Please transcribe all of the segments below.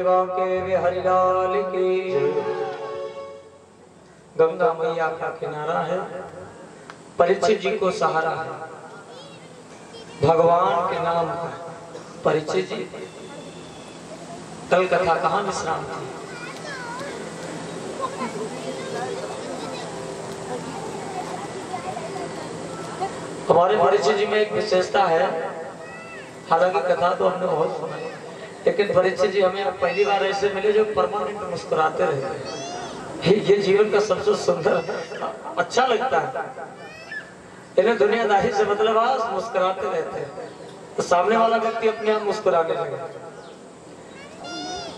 के बिहारी लाल की। गंगा मैया का किनारा है, परीक्षित जी को सहारा है, भगवान के नाम का। परीक्षित जी कल कथा कहाँ विश्राम थी? हमारे परीक्षित जी में एक विशेषता है, हालांकि कथा तो हमने बहुत सुनाई, लेकिन परीक्षित जी हमें पहली बार ऐसे मिले जो परमानेंट मुस्कुराते रहते हैं। ये जीवन का सबसे सुंदर अच्छा लगता है। इन्हें दुनियादारी से मतलब आज मुस्कुराते रहते हैं, तो सामने वाला व्यक्ति अपने आप मुस्कुराने लगे।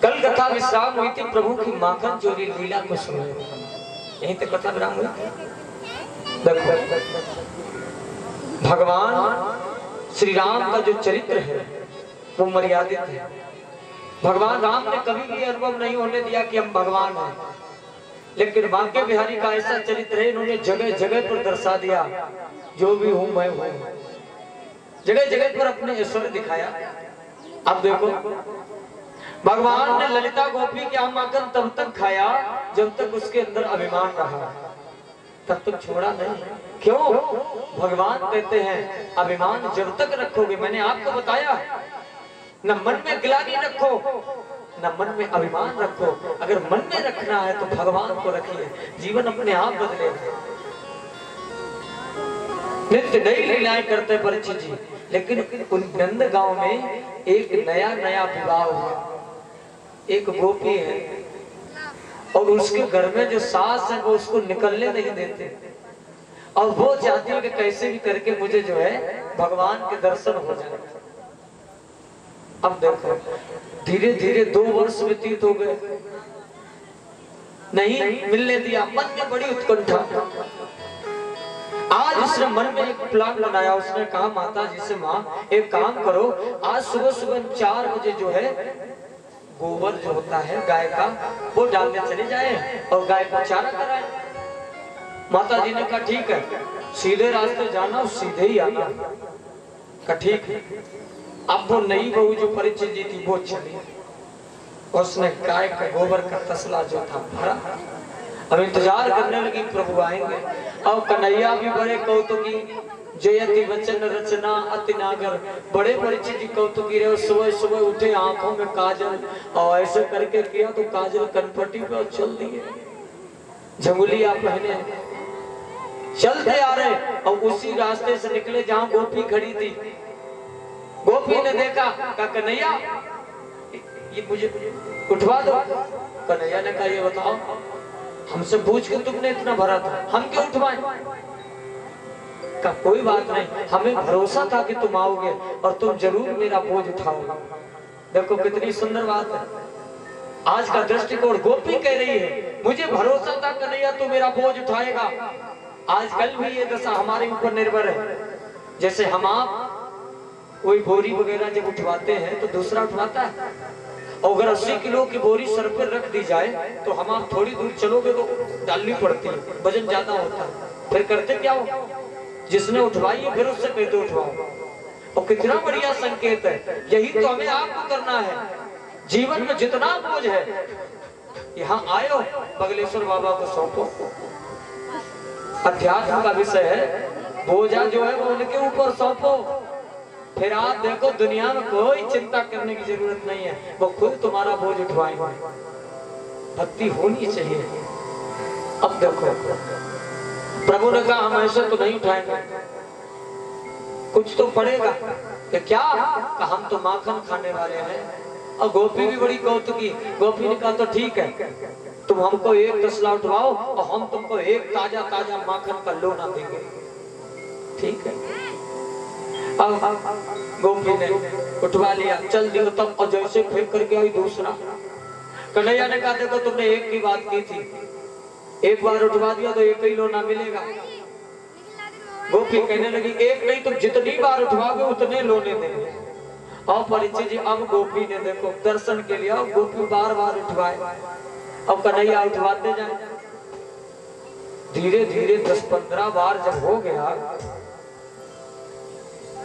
कल कथा विश्राम हुई थी, प्रभु की माखन चोरी लीला को सुने, यहीं तक कथा विराम हुई। भगवान श्री राम का जो चरित्र है वो मर्यादित है। भगवान राम ने कभी भी अनुभव नहीं होने दिया कि हम भगवान हैं, लेकिन बांके बिहारी का ऐसा चरित्र है, इन्होंने जगह जगह पर दर्शा दिया जो भी हूं मैं हूं, जगह जगह पर अपने ऐश्वर्य दिखाया। अब देखो, भगवान ने ललिता गोपी के आम माखन तब तक खाया जब तक उसके अंदर अभिमान रहा, तब तक छोड़ा नहीं। क्यों? भगवान कहते हैं अभिमान जब तक रखोगे, मैंने आपको बताया, न मन में गिलानी रखो न मन में अभिमान रखो। अगर मन में रखना है तो भगवान को रखिए, जीवन अपने आप बदलेगा। नित्य नई लीलाएं करते परीक्षित जी, लेकिन उन नंद गांव में एक नया विवाह हुआ। एक गोपी है और उसके घर में जो सास है वो उसको निकलने नहीं देते, और वो चाहती है कि कैसे भी करके मुझे जो है भगवान के दर्शन हो जाए। अब देखो, धीरे धीरे 2 वर्ष व्यतीत हो गए, नहीं मिलने दिया। मन में बड़ी उत्कंठा। आज उसने मन में एक प्लान बनाया। उसने कहा माता जी से, माँ एक काम करो, आज सुबह सुबह 4 बजे जो है गोबर जो होता है गाय का वो डालने चले जाए और गाय को चारा कराए। माता जी ने कहा ठीक है, सीधे रास्ते जाना और सीधे ही आना। कहा ठीक है। अब वो नई बहू जो परीक्षित जी थी वो चली, उसने गाय का गोबर का तसला जो था भरा। अब इंतजार करने लगी प्रभु आएंगे। और कन्हैया भी बड़े कौतुकी, जयति वचन रचना अति नागर, बड़े परीक्षित जी कौतुकी रहे। सुबह सुबह उठे, आंखों में काजल, और ऐसे करके किया तो काजल कनपटी पे चल दिए, झंगुलिया पहने चलते आ रहे, और उसी रास्ते से निकले जहां गोपी खड़ी थी। गोपी ने देखा, कहा कन्हैया ये मुझे उठवा दो। कन्हैया ने कहा ये बताओ, हमसे पूछ के तुमने इतना भरा था, हम क्यों उठवाएं? का कोई बात नहीं, हमें भरोसा था कि तुम आओगे और तुम जरूर मेरा बोझ उठाओगे। देखो कितनी सुंदर बात है। आज का दृष्टिकोण, गोपी कह रही है मुझे भरोसा था कन्हैया तू मेरा बोझ उठाएगा। आजकल भी ये दशा हमारे ऊपर निर्भर है। जैसे हम आप कोई बोरी वगैरह जब उठवाते हैं तो दूसरा उठवाता है, और अगर 80 किलो की बोरी सर पर रख दी जाए तो हम आप थोड़ी दूर चलोगे तो डालनी पड़ती है, वजन ज्यादा होता है। फिर करते क्या हो, जिसने उठवाई है फिर उससे कहते उठवाओ। और कितना बढ़िया संकेत है। यही तो हमें आपको करना है। जीवन में जितना बोझ है, यहाँ आयो बगलेश्वर बाबा को सौंपो। अध्यात्म का विषय है, बोझा जो है वो उनके ऊपर सौंपो। फिर आप देखो दुनिया में कोई चिंता करने की जरूरत नहीं है, वो खुद तुम्हारा बोझ उठवाएंगे। भक्ति होनी चाहिए। अब देखो, प्रभु ने कहा हम ऐसे तो नहीं उठाएंगे, कुछ तो पड़ेगा। कि क्या? हम तो माखन खाने वाले हैं। और गोपी भी बड़ी कौतुकी। गोपी ने कहा तो ठीक है, तुम हमको एक तसला उठवाओ और हम तुमको एक ताजा ताजा माखन का लोना देंगे। ठीक है। अब गोपी ने उठवा लिया, चल दियो तब, और जैसे फेंक करके आई दूसरा। कन्हैया ने कहा देखो तुमने एक की बात की थी, एक बार उठवा दिया तो एक ही लोना मिलेगा। गोपी कहने लगी एक नहीं तुम जितनी बार उठवाओगे उतने लोने देंगे। और परीक्षित जी अब गोपी ने देखो दर्शन के लिए, और गोपी बार बार उठवाए, अब कन्हैया उठवाते जाए। धीरे धीरे 10-15 बार जब हो गया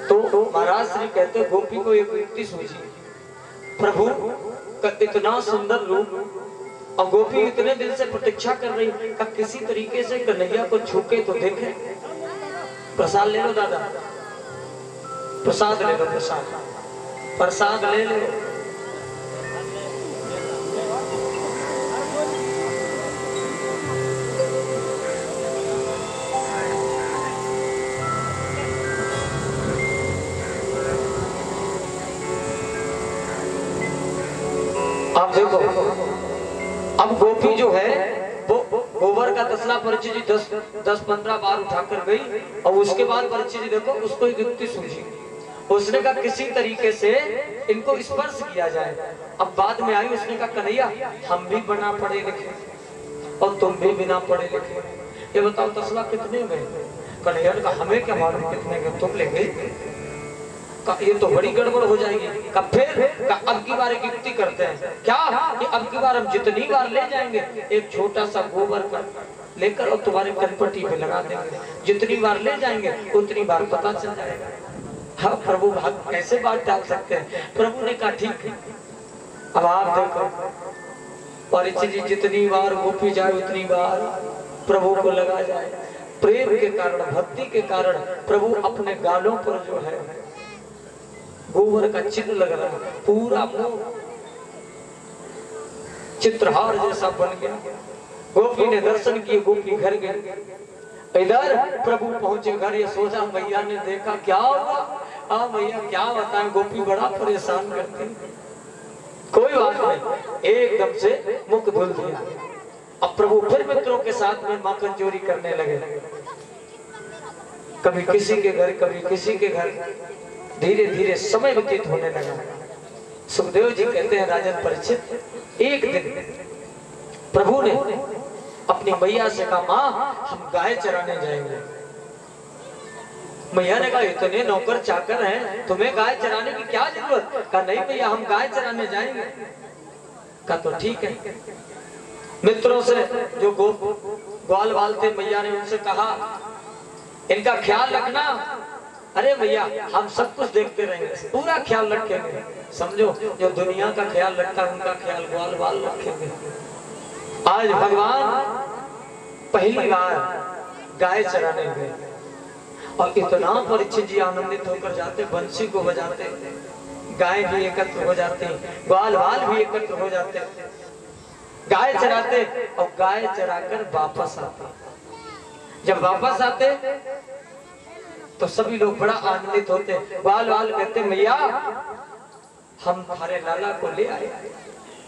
तो महाराज श्री कहते गोपी को एक युक्ति सूझी, प्रभु इतना सुंदर रूप, और गोपी इतने दिन से प्रतीक्षा कर रही का किसी तरीके से कन्हैया को छूके तो देखे। प्रसाद ले लो दादा, प्रसाद ले लो, प्रसाद ले लो। आप देखो, अब गोपी जो है वो गोबर का तसला परीक्षित जी 10-15 बार उठाकर गई, और उसके बाद परीक्षित जी देखो उसको एक युक्ति सूझी। उसने कहा किसी तरीके से इनको स्पर्श किया जाए। अब बाद में आई, उसने कहा कन्हैया हम भी बना पढ़े लिखे और तुम भी बिना पढ़े लिखे, ये बताओ तसला कितने में? कन्हैया ने कहा हमें क्या मालूम कितने में, तुम लेंगे का ये तो बड़ी गड़बड़ हो जाएगी। कब फिर का अब की बार एक युक्ति करते हैं, क्या कि अब की बार हम जितनी बार ले जाएंगे एक छोटा सा गोबर का लेकर और तुम्हारे कनपट्टी पे लगा देंगे, जितनी बार ले जाएंगे उतनी बार पता चल जाएगा। हाँ प्रभु भाग ऐसे बात डाल सकते हैं। प्रभु ने कहा ठीक है। अब आप देखो, परीक्षित जी जितनी बार गोपी जाए उतनी बार प्रभु को लगा जाए। प्रेम के कारण, भक्ति के कारण प्रभु अपने गालों पर जो है गोबर का चिन्ह लग रहा है, पूरा मुंह चित्रहार जैसा बन गया। गोपी ने दर्शन किए, गोपी घर गए। इधर प्रभु पहुंचे घर, यशोदा मैया ने देखा क्या हुआ। हाँ मैया क्या बताएं, गोपी बड़ा परेशान करती। कोई बात नहीं, एकदम से मुख धुल दिया। अब प्रभु फिर मित्रों के साथ में माखन चोरी करने लगे, कभी किसी के घर कभी किसी के घर। धीरे धीरे समय व्यतीत होने लगा। सुखदेव जी कहते हैं राजन परीक्षित, एक दिन प्रभु ने अपनी मैया से कहा माँ हम गाय चराने जाएंगे। मैया ने कहा इतने नौकर चाकर हैं, तुम्हें गाय चराने की क्या जरूरत? कहा नहीं भैया हम गाय चराने जाएंगे। कहा तो ठीक है। मित्रों से जो ग्वाल वाल थे, मैया ने उनसे कहा इनका ख्याल रखना। अरे भैया हम सब कुछ देखते रहेंगे, पूरा ख्याल रखेंगे। समझो जो दुनिया का ख्याल रखता है उनका ख्याल ग्वाल वाल रखेंगे। आज भगवान पहली बार गाय चराने गए, और इतना परीक्षित जी आनंदित होकर जाते, बंसी को बजाते, गाय भी एकत्र हो जाती, ग्वाल वाल भी एकत्र हो जाते, गाय चराते और गाय चराकर वापस आते। जब वापस आते तो सभी लोग बड़ा आनंदित होते। ग्वाल वाल कहते मैया हम तुम्हारे लाला को ले आए।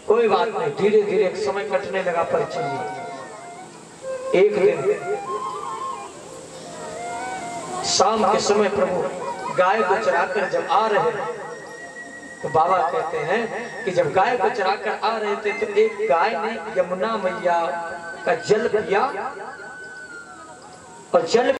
कोई बात नहीं, धीरे धीरे समय कटने लगा। परीक्षित जी एक दिन शाम के समय प्रभु गाय को चराकर जब आ रहे तो बाबा कहते हैं कि जब गाय को चराकर आ रहे थे तो एक गाय ने यमुना मैया का जल पिया, और जल